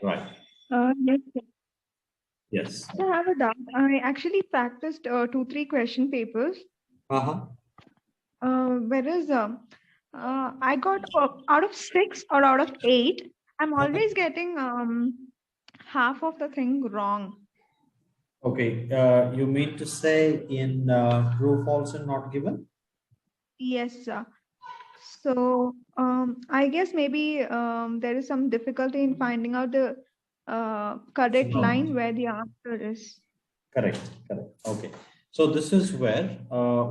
Right. Yes, sir. Yes. So I have a doubt. I actually practiced 2, 3 question papers. Uh-huh. Whereas I got out of 6 or out of 8, I'm always getting half of the thing wrong. Okay. You mean to say in true, false, and not given? Yes, sir. So I guess maybe there is some difficulty in finding out the correct line Synonyms. where the answer is. Correct. Correct. Okay. So this is where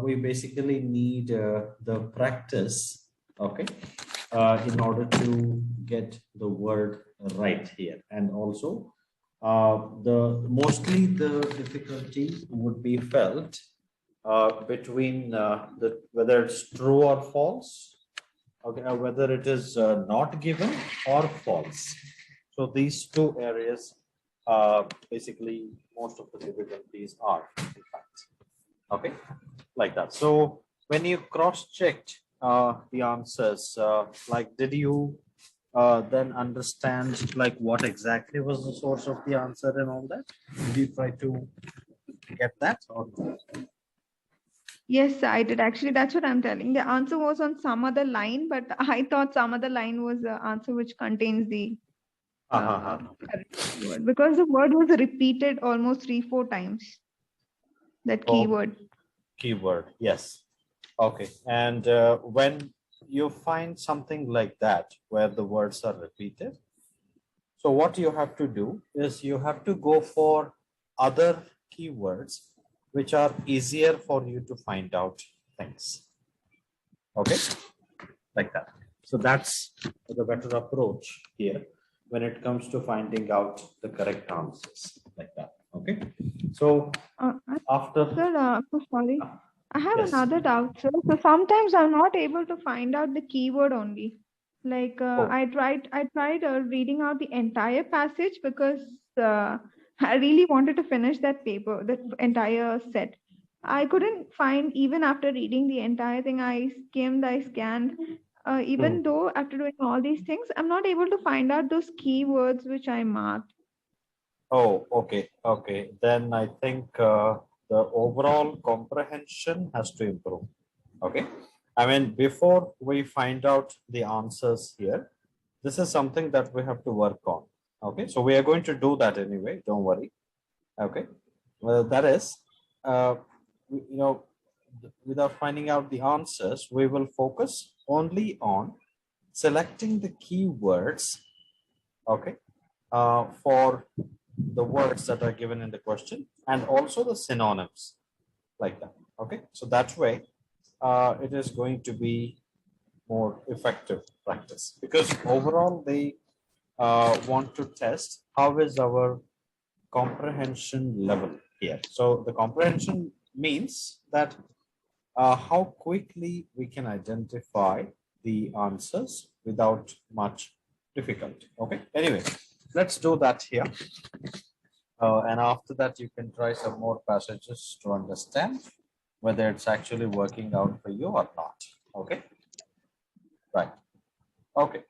we basically need the practice. Okay. In order to get the word right here, and also the mostly the difficulty would be felt between the whether it's true or false, okay, or whether it is not given or false. So these two areas basically most of the difficulties are, in fact. Okay, like that. So when you cross-checked the answers, like did you then understand like what exactly was the source of the answer and all that? Did you try to get that or no? Yes, I did. Actually, that's what I'm telling. The answer was on some other line, but I thought some other line was the answer which contains the correct word, because the word was repeated almost 3, 4 times. That Oh, keyword. keyword, yes. Okay, and when you find something like that where the words are repeated, so what you have to do is you have to go for other keywords which are easier for you to find out things. Okay, like that. So that's the better approach here when it comes to finding out the correct answers, like that. Okay, so after Sir, so sorry. I have yes. another doubt, sir. So sometimes I'm not able to find out the keyword only. Like Oh, I tried reading out the entire passage because I really wanted to finish that paper, that entire set. I couldn't find, even after reading the entire thing. I skimmed, I scanned. hmm. Even though after doing all these things, I'm not able to find out those keywords which I marked. Oh, okay, okay. Then I think the overall comprehension has to improve. Okay. I mean, before we find out the answers here, this is something that we have to work on. Okay. So we are going to do that anyway. Don't worry. Okay. Well, that is, you know, without finding out the answers, we will focus only on selecting the keywords. Okay. For the words that are given in the question and also the synonyms, like that. Okay, so that way it is going to be more effective practice, because overall they want to test how is our comprehension level here. So the comprehension means that how quickly we can identify the answers without much difficulty. Okay, anyway, let's do that here. And after that, you can try some more passages to understand whether it's actually working out for you or not. Okay, right. Okay.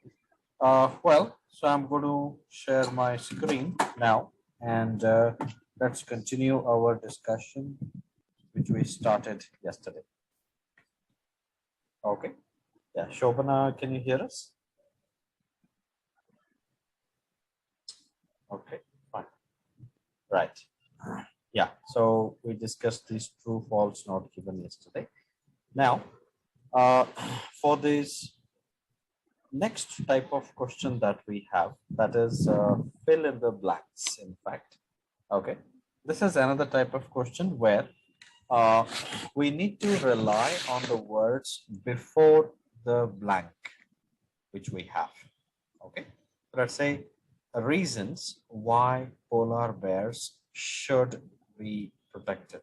Well, so I'm going to share my screen now, and let's continue our discussion, which we started yesterday. Okay. Yeah, Shobana, can you hear us? Okay, fine. Right. Yeah, so we discussed these true, false, not given yesterday. Now, for this next type of question that we have, that is fill in the blanks, in fact. Okay, this is another type of question where we need to rely on the words before the blank which we have. Okay, let's say reasons why polar bears should be protected.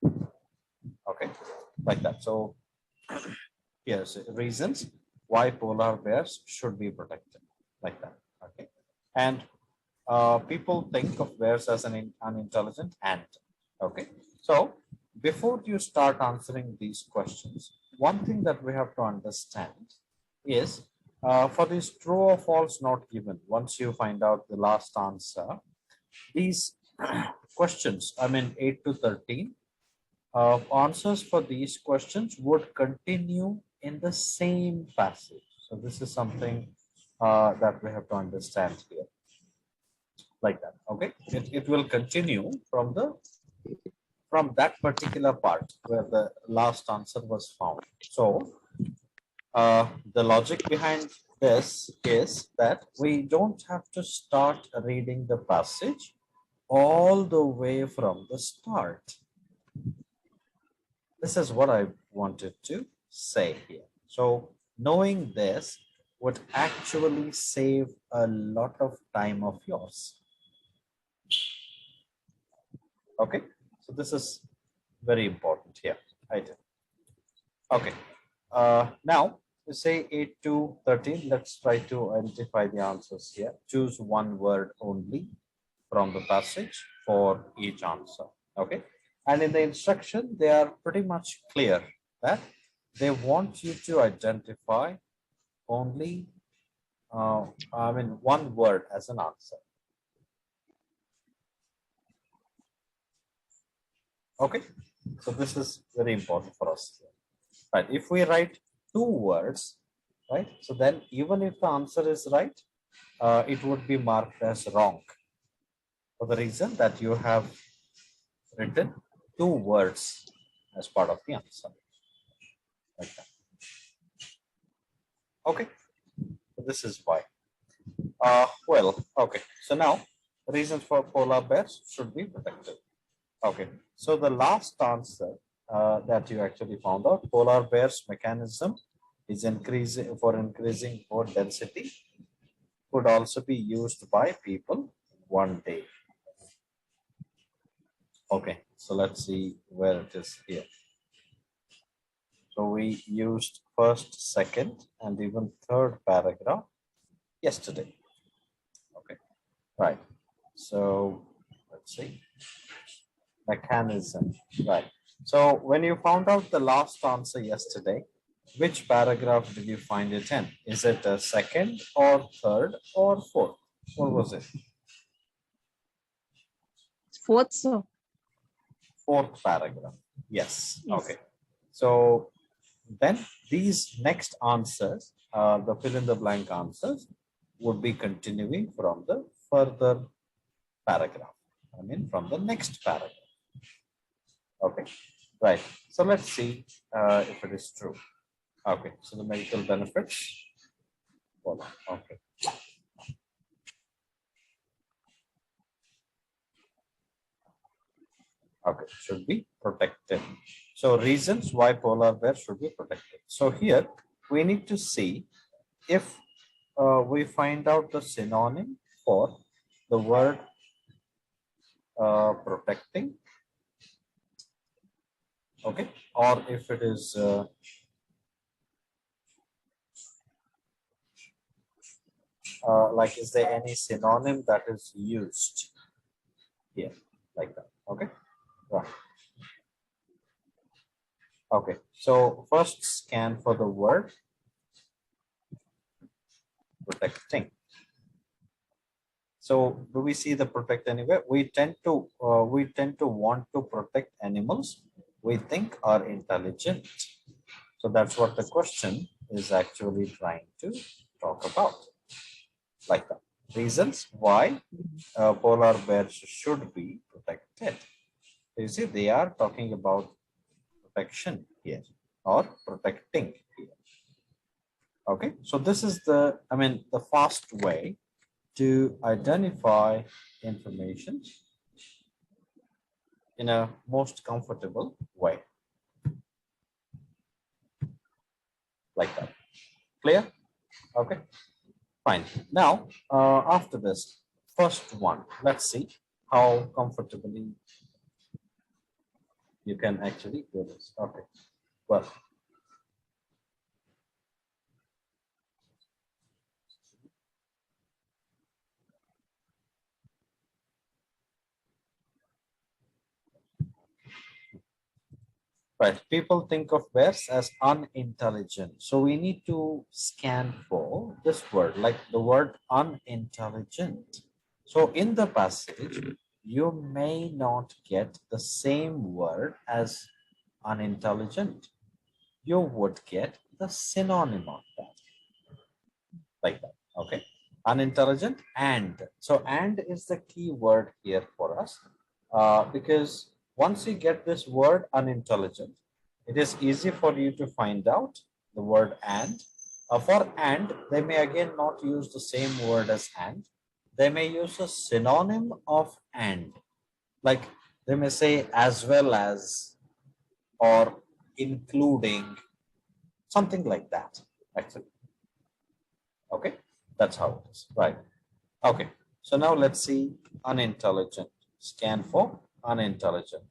Okay, like that. So here's reasons why polar bears should be protected, like that. Okay, and people think of bears as an unintelligent ant. Okay, so before you start answering these questions, one thing that we have to understand is For this true or false not given, once you find out the last answer, these questions, I mean 8 to 13, answers for these questions would continue in the same passage. So this is something that we have to understand here, like that. Okay, it will continue from that particular part where the last answer was found. So the logic behind this is that we don't have to start reading the passage all the way from the start. This is what I wanted to say here. So knowing this would actually save a lot of time of yours. Okay, so this is very important here. Okay, now we say 8 to 13. Let's try to identify the answers here. Choose one word only from the passage for each answer. Okay, and in the instruction, they are pretty much clear that they want you to identify only, one word as an answer. Okay, so this is very important for us. Right, if we write two words, right, so then even if the answer is right, it would be marked as wrong for the reason that you have written two words as part of the answer. Like that. Okay, so this is why. Well, okay, so now reasons for polar bears should be protected. Okay, so the last answer that you actually found out, polar bears mechanism is increasing boat density, could also be used by people one day. Okay, so let's see where it is here. So we used first, second, and even third paragraph yesterday. Okay, right. So let's see. Mechanism, right. So when you found out the last answer yesterday, which paragraph did you find it in? Is it a second or third or fourth? What was it? Fourth, sir. Fourth paragraph. Yes. Yes. Okay. So then these next answers, the fill in the blank answers, would be continuing from the further paragraph. I mean, from the next paragraph. Okay. Right. So let's see if it is true. Okay. So the medical benefits. Okay. Okay, should be protected. So reasons why polar bears should be protected. So here we need to see if we find out the synonym for the word protecting. Okay, or if it is like, is there any synonym that is used here like that? Okay, right. Okay, so first scan for the word protecting. So do we see the protect anywhere? We tend to want to protect animals we think are intelligent. So that's what the question is actually trying to talk about. Like that. Reasons why polar bears should be protected. You see, they are talking about protection here or protecting here. Okay, so this is the fast way to identify information in a most comfortable way. Like that. Clear? Okay, fine. Now, after this first one, let's see how comfortably you can actually do this. Okay, well. Right, people think of bears as unintelligent. So we need to scan for this word, like the word unintelligent. So in the passage, you may not get the same word as unintelligent. You would get the synonym of that, like that. Okay. Unintelligent and. So and is the key word here for us, because once you get this word unintelligent, it is easy for you to find out the word and. For and, they may again not use the same word as and. They may use a synonym of and. Like they may say as well as or including, something like that, actually. Okay, that's how it is, right? Okay, so now let's see unintelligent. Scan for unintelligent.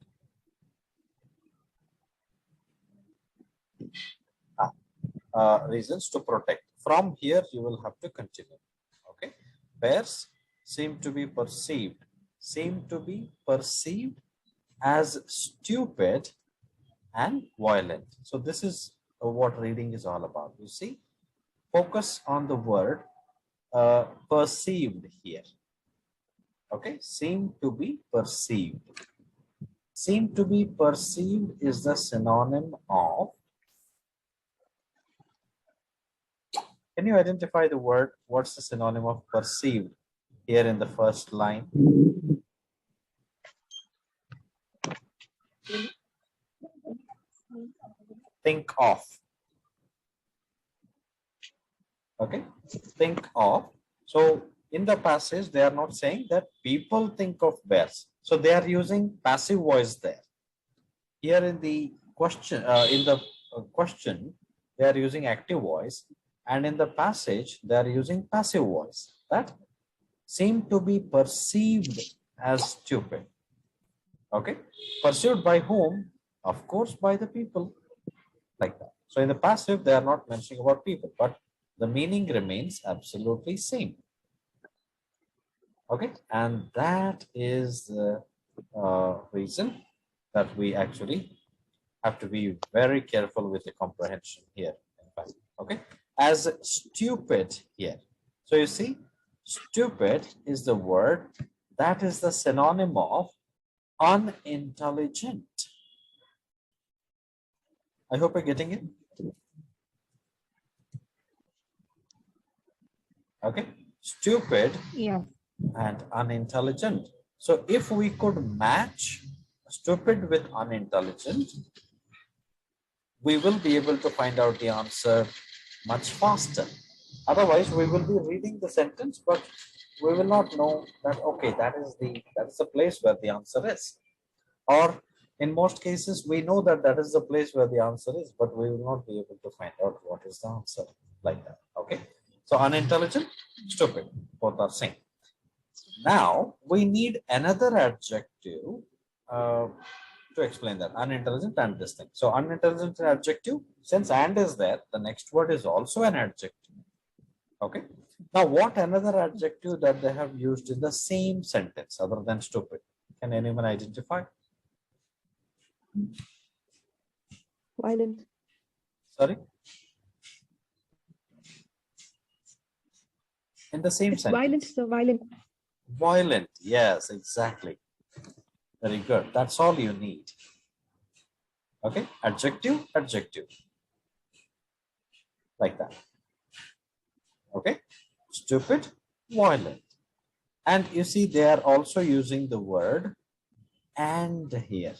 Reasons to protect. From here, you will have to continue. Okay, bears seem to be perceived as stupid and violent. So this is what reading is all about. You see, focus on the word perceived here. Okay, seem to be perceived. Seem to be perceived is the synonym of. Can you identify the word? What's the synonym of perceived here in the first line? Think of. Okay, think of. So in the passage, they are not saying that people think of bears. So they are using passive voice there. Here in the question, they are using active voice, and in the passage, they are using passive voice. That seem to be perceived as stupid. Okay, perceived by whom? Of course, by the people, like that. So in the passive, they are not mentioning about people, but the meaning remains absolutely same. Okay, and that is the reason that we actually have to be very careful with the comprehension here. In fact, okay, as stupid here. So you see, stupid is the word that is the synonym of unintelligent. I hope you're getting it. Okay, stupid, Yeah. and unintelligent. So if we could match stupid with unintelligent, we will be able to find out the answer much faster. Otherwise, we will be reading the sentence, but we will not know that, okay, that's the place where the answer is. Or in most cases, we know that that is the place where the answer is, but we will not be able to find out what is the answer, like that. Okay. So unintelligent, stupid, both are same. Now we need another adjective to explain that, unintelligent and this thing. So unintelligent adjective, since and is there, the next word is also an adjective. Okay. Now what another adjective that they have used in the same sentence other than stupid? Can anyone identify? Violent. Sorry? In the same It's sentence. violent, so violent. Violent, yes, exactly. Very good. That's all you need. Okay, adjective, adjective. Like that. Okay, stupid, violent. And you see, they are also using the word and here.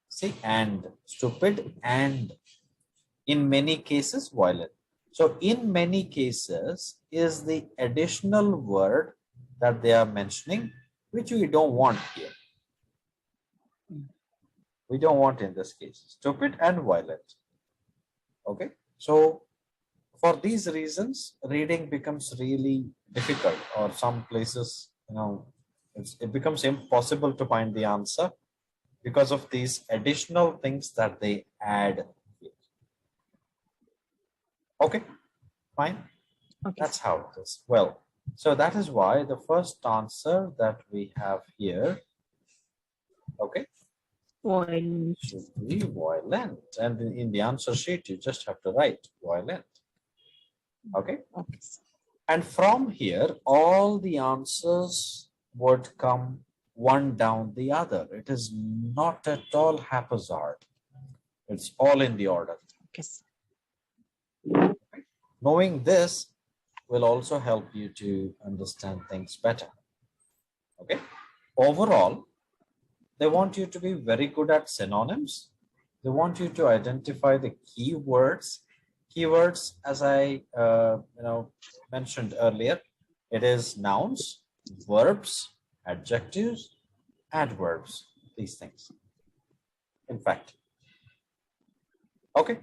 See, and stupid and in many cases violent. So in many cases is the additional word that they are mentioning, which we don't want here. We don't want in this case, stupid and violent. Okay, so for these reasons, reading becomes really difficult, or some places, it becomes impossible to find the answer because of these additional things that they add here. Okay, fine. Okay. That's how it is. Well, so that is why the first answer that we have here, okay, Violent. should be violent. And in the answer sheet, you just have to write violent. Okay. Okay. And from here, all the answers would come one down the other. It is not at all haphazard. It's all in the order. Okay. Knowing this will also help you to understand things better. Okay. Overall, they want you to be very good at synonyms. They want you to identify the keywords. Keywords, as I mentioned earlier, it is nouns, verbs, adjectives, adverbs, these things. In fact, okay,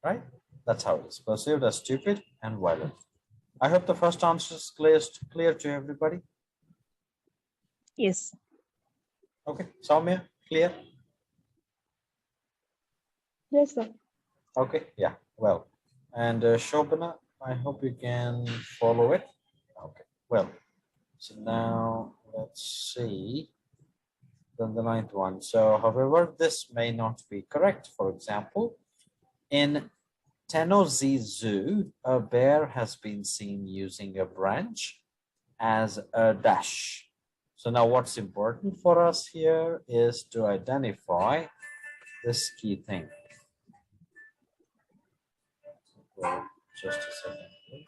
right? That's how it is perceived as stupid and violent. I hope the first answer is clear to everybody. Yes. Okay, Soumya, clear? Yes, sir. Okay, yeah, well. And Shobana, I hope you can follow it. Okay, well, so now let's see. Then the ninth one. So, however, this may not be correct. For example, in Tennessee Zoo, a bear has been seen using a branch as a dash. So now what's important for us here is to identify this key thing. Well, just a second, please.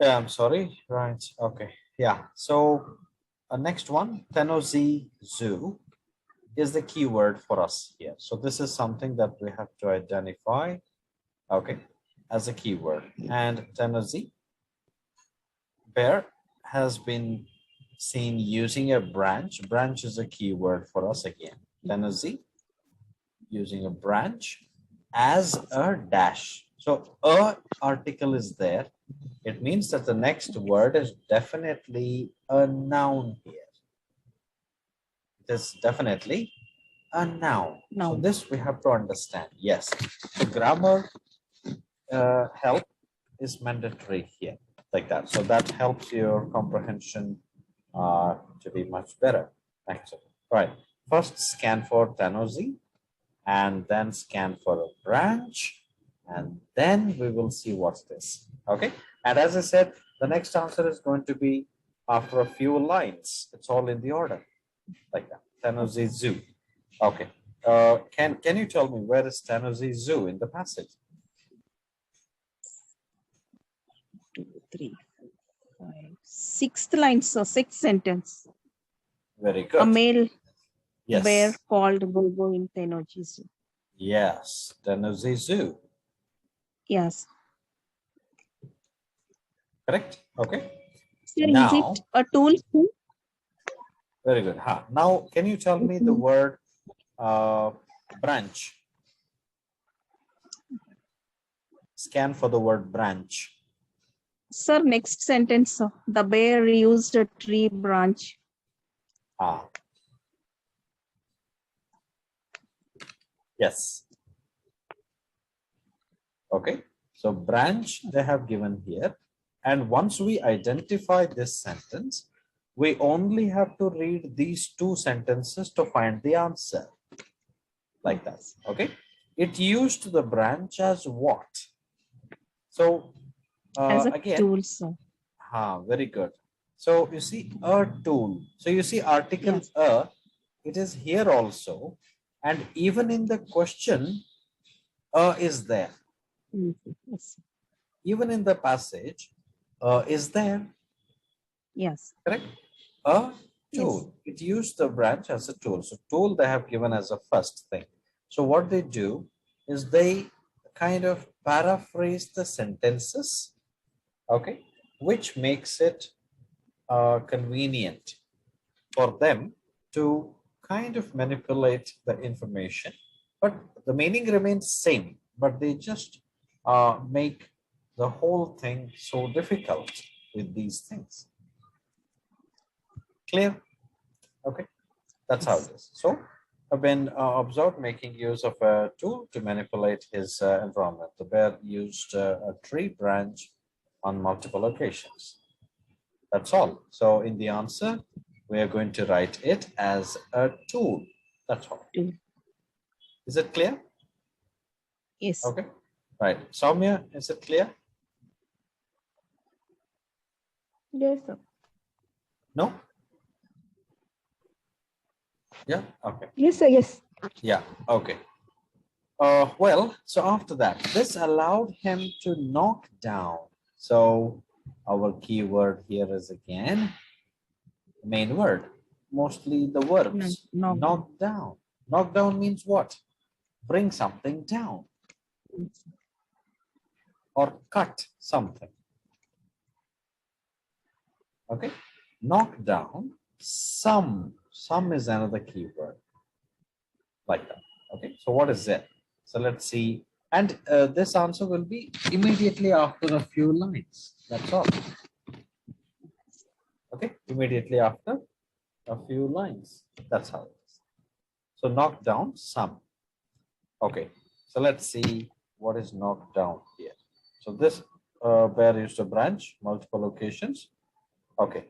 Yeah, I'm sorry. Right. Okay. Yeah. So next one, Tennessee Zoo is the keyword for us here. So this is something that we have to identify, okay, as a keyword. And Tennessee bear has been seen using a branch. Branch is a keyword for us again. Tennessee using a branch as a dash. So a article is there. It means that the next word is definitely a noun here. It is definitely a noun. So Noun. this we have to understand. Yes, the grammar help is mandatory here, like that. So that helps your comprehension to be much better. Thanks. Right. First scan for Tennessee, and then scan for a branch, and then we will see what's this. Okay. And as I said, the next answer is going to be after a few lines. It's all in the order, like that. Tennessee Zoo. Okay. Can you tell me where is Tennessee Zoo in the passage? 2, 3, 4, 5. Sixth line, so sixth sentence. Very good. A male Yes. bear called Bobo in Tennessee Zoo. Yes, Tennessee Zoo. Yes. Correct. Okay. Sir, Now, is it a tool? very good. Now, can you tell me the word branch? Scan for the word branch. Sir, next sentence. The bear used a tree branch. Yes. Okay. So branch they have given here. And once we identify this sentence, we only have to read these two sentences to find the answer. Like that. Okay. It used the branch as what? So As a again, tool, sir. very good. So you see a tool. So you see article Yes. it is here also. And even in the question, is there. Yes. Even in the passage, is there. Yes. Correct? A Yes. tool. It used the branch as a tool. So tool they have given as a first thing. So what they do is they kind of paraphrase the sentences, okay, which makes it convenient for them to kind of manipulate the information, but the meaning remains same, but they just make the whole thing so difficult with these things. Clear? Okay, that's how it is. So I've been observed making use of a tool to manipulate his environment. The bear used a tree branch on multiple occasions. That's all. So in the answer, we are going to write it as a tool. That's all. Tool. Is it clear? Yes. Okay. Right. Soumya, is it clear? Yes, sir. No? Yeah. Okay. Yes, sir. Yes. Yeah. Okay. Well, so after that, this allowed him to knock down. So our keyword here is again main word, mostly the verbs. Knock down. Knock down means what? Bring something down or cut something. Okay. Knock down some. Some is another keyword like that. Okay. So what is it? So let's see. And this answer will be immediately after a few lines. That's all. Okay. Immediately after a few lines. That's how it is. So knock down some. Okay. So let's see what is knocked down here. So this bear used a branch, multiple locations. Okay.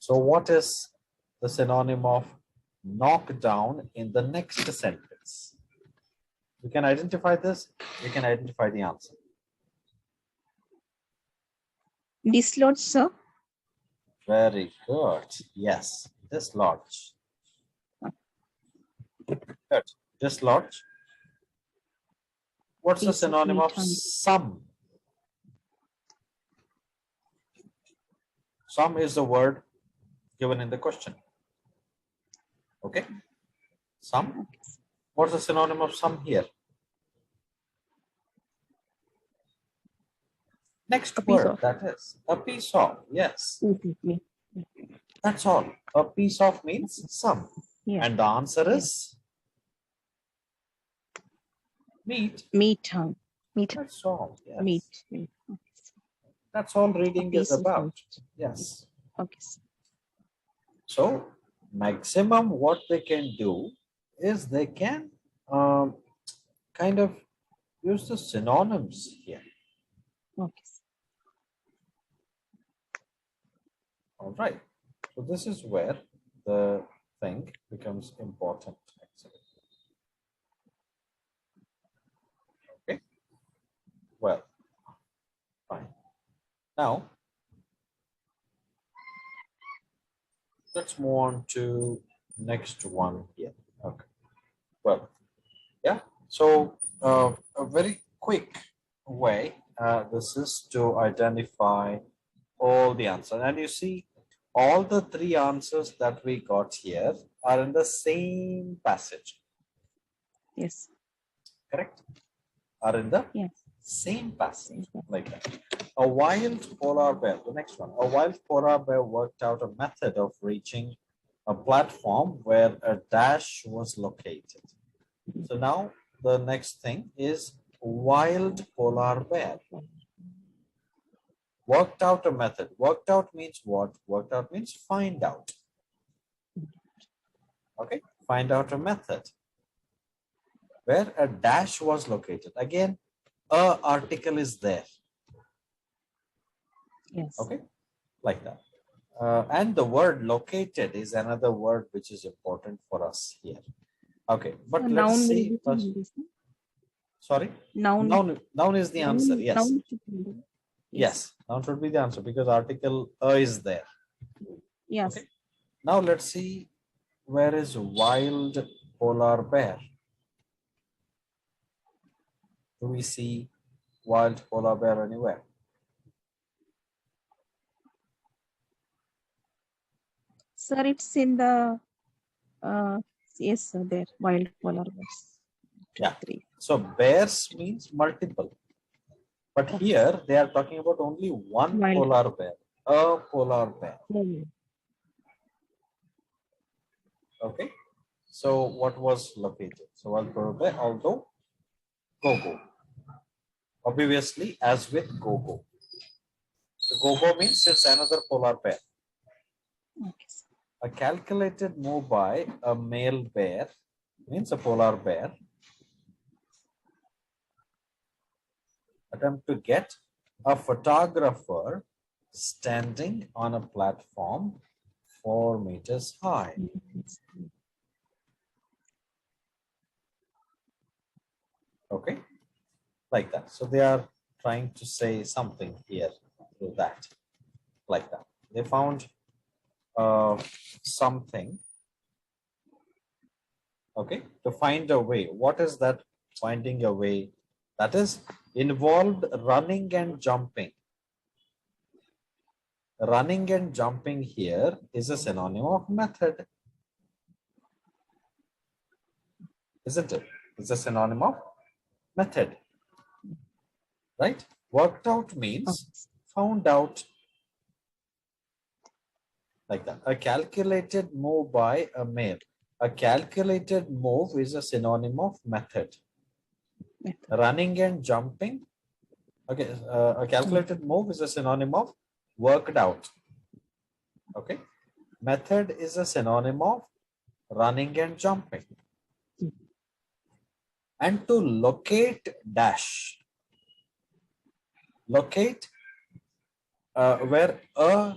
So what is the synonym of knock down in the next sentence? We can identify this. We can identify the answer. Dislodge, sir. Very good. Yes, dislodge. Good. Dislodge. What's the Piece of synonym meat of on- some? Some is the word given in the question. Okay. Some. What's the synonym of some here? Next word, that is a piece of. Yes. That's all. A piece of means some. Yeah. And the answer is meat. Meat on. Meat. That's all. Yes. Meat. That's all reading is piece of about. meat. Yes. Okay. So maximum what they can do is they can kind of use the synonyms here. Okay. All right. So this is where the thing becomes important actually. Okay. Well, fine. Now let's move on to next one here. Okay. Well, yeah. So a very quick way, this is to identify all the answers. And you see, all the three answers that we got here are in the same passage. Yes. Correct? Are in the same passage, like that. A wild polar bear, the next one. A wild polar bear worked out a method of reaching a platform where a dash was located. So now the next thing is wild polar bear. Worked out a method. Worked out means what? Worked out means find out. Okay, find out a method where a dash was located. Again, a article is there. Yes. Okay, like that. And the word located is another word which is important for us here. Okay, but So let's noun will see be first. Hindi, sir. Sorry, Noun. noun is the answer. Yes, Noun should be Hindi. yes, noun should be the answer because article a is there. Yes. Okay. Now let's see, where is wild polar bear? Do we see wild polar bear anywhere? Sir, it's in the yes, sir, there wild polar bears. Yeah. 3. So bears means multiple, but Okay. here they are talking about only one Wild. polar bear, a polar bear. Okay. So what was located? So wild polar bear, although go-go. Obviously, as with go-go. So go-go means it's another polar bear. Okay. A calculated move by a male bear means a polar bear attempt to get a photographer standing on a platform 4 meters high. Okay, like that. So they are trying to say something here through that, like that. They found something. Okay, to find a way. What is that finding a way? That is involved running and jumping. Running and jumping here is a synonym of method. Isn't it? It's a synonym of method. Right? Worked out means found out. Like that. A calculated move by a male. A calculated move is a synonym of method. Running and jumping. Okay, a calculated move is a synonym of worked out. Okay, method is a synonym of running and jumping. And to locate dash. Locate where a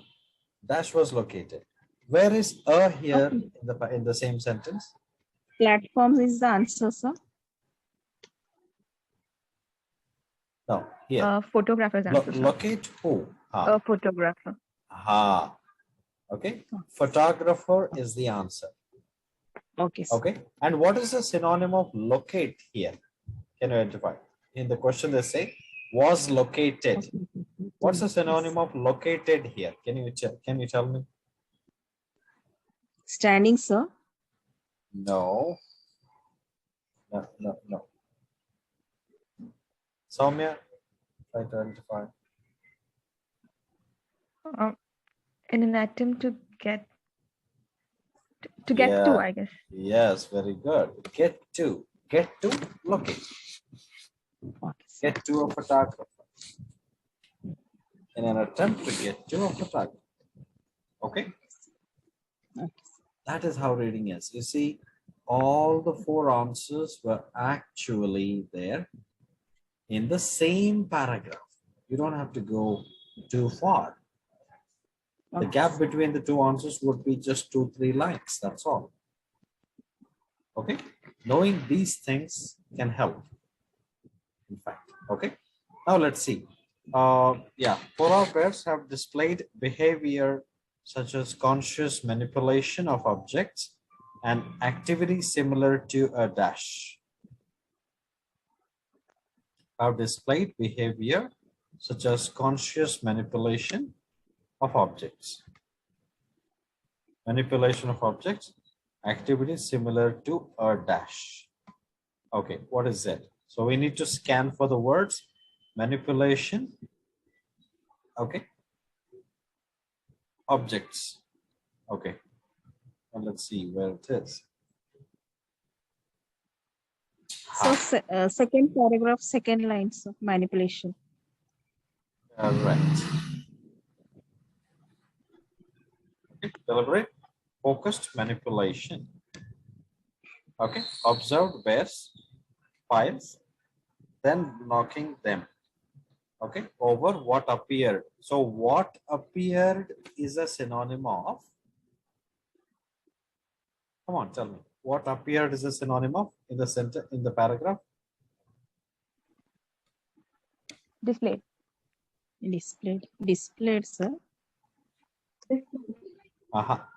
dash was located. Where is a here in the same sentence? Platforms is the answer, sir. No, here. Photographer's answer. Locate who? A photographer. Aha. Okay. Photographer is the answer. Okay. Sir. Okay. And what is the synonym of locate here? Can you identify? In the question they say was located. What's the synonym of located here? Can you tell me? Standing, sir. No. No. Soumya, try to identify. In an attempt to get to, I guess. Yes, very good. Get to locate. Get to a photographer. In an attempt to get to a photographer. Okay. That is how reading is. You see, all the 4 answers were actually there in the same paragraph. You don't have to go too far. The gap between the 2 answers would be just 2-3 lines. That's all. Okay. Knowing these things can help. In fact. Okay. Now let's see. Polar bears have displayed behavior such as conscious manipulation of objects and activity similar to a dash. Have displayed behavior such as conscious manipulation of objects. Manipulation of objects, activity similar to a dash. Okay, what is that? So we need to scan for the words manipulation. Okay. Objects. Okay. And let's see where it is. So second paragraph, second lines of manipulation. Right. Okay. Deliberate, focused manipulation. Okay. Observed bears, files, then knocking them. Okay. Over what appeared. So what appeared is a synonym of. Come on, tell me. what appeared is a synonym of in the center in the paragraph? Displayed. Displayed, sir. Aha.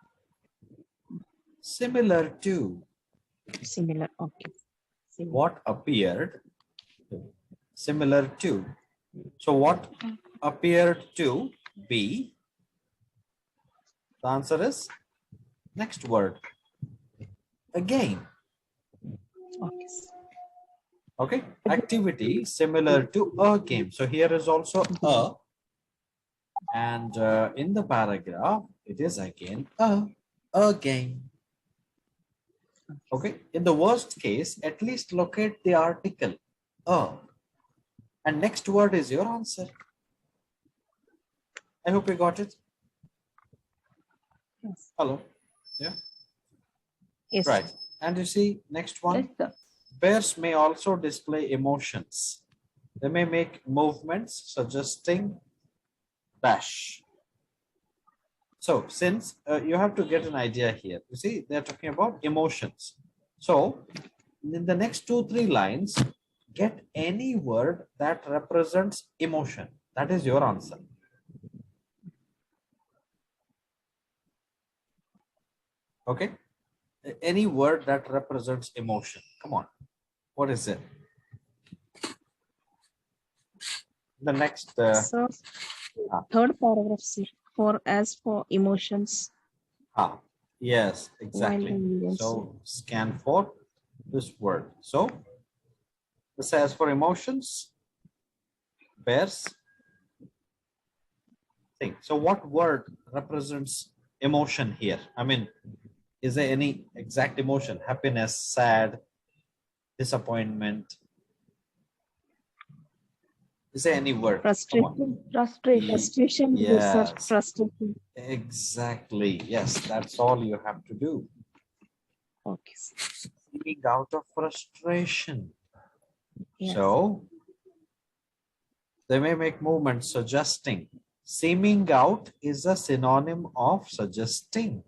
Similar to. Similar. Okay. Similar. What appeared? Similar to. So what appeared to be? The answer is next word. Again. Okay. Sir. Okay. Activity similar to a game. So here is also a. And in the paragraph, it is again a game. Okay. In the worst case, at least locate the article a. And next word is your answer. I hope you got it. Yes. Hello. Yeah. Yes. Right. And you see, next one. Yes, sir. Bears may also display emotions. They may make movements suggesting dash. So since you have to get an idea here, you see, they're talking about emotions. So in the next 2-3 lines, get any word that represents emotion. That is your answer. Okay. Any word that represents emotion. Come on. What is it? The next. So, third paragraph, sir. For as for emotions. Yes, exactly. Yes, So scan for this word. So this as for emotions, bears. Think. So what word represents emotion here? I mean, is there any exact emotion? Happiness, sad, disappointment? Is there any word? Frustration. Frustration. Frustration. Yes, sir. Yes, Frustration. exactly. Yes, that's all you have to do. Okay. Feeling out of frustration. Yes. So they may make movements suggesting. Seeming out is a synonym of suggesting.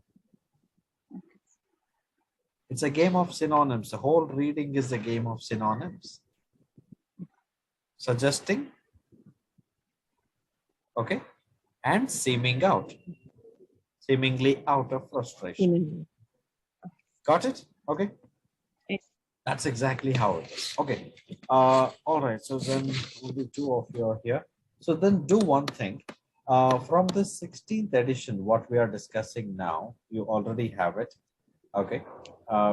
It's a game of synonyms. The whole reading is a game of synonyms. Suggesting, okay, and seeming out. Seemingly out of frustration. Got it? Okay. Yes. That's exactly how it is. Okay. All right. So then only 2 of you are here. So then do one thing. From the 16th edition, what we are discussing now, you already have it. Okay.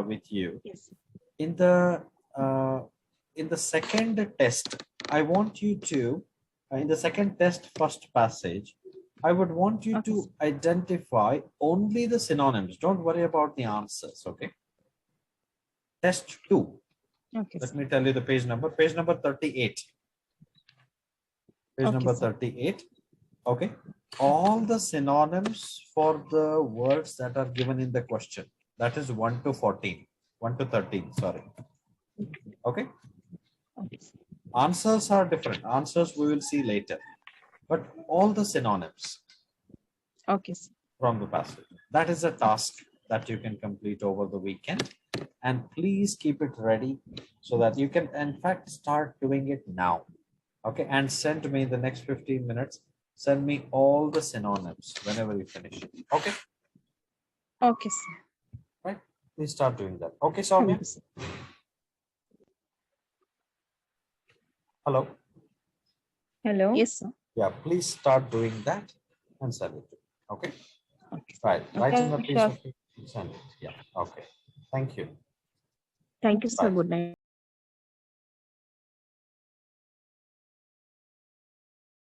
With you. Yes. In the second test, I want you to, in the second test first passage, I would want you to identify only the synonyms. Don't worry about the answers, okay? Test 2. Okay. Let me tell you the page number 38. Page number 38. Okay. All the synonyms for the words that are given in the question. That is 1 to 14. 1 to 13, sorry. Okay. Answers are different. Answers we will see later. But all the synonyms. Okay. From the passage. That is a task that you can complete over the weekend. And please keep it ready so that you can, in fact, start doing it now. Okay. And send me the next 15 minutes. Send me all the synonyms whenever you finish. Okay. Okay, sir. Right. Please start doing that. Okay, Soumya. Hello. Hello. Yes, sir. Yeah, please start doing that and send it. Okay. Okay. Right. Write in the Okay, piece sure. of paper. Send it. Yeah. Okay. Thank you. Thank you, sir. Right. Good night.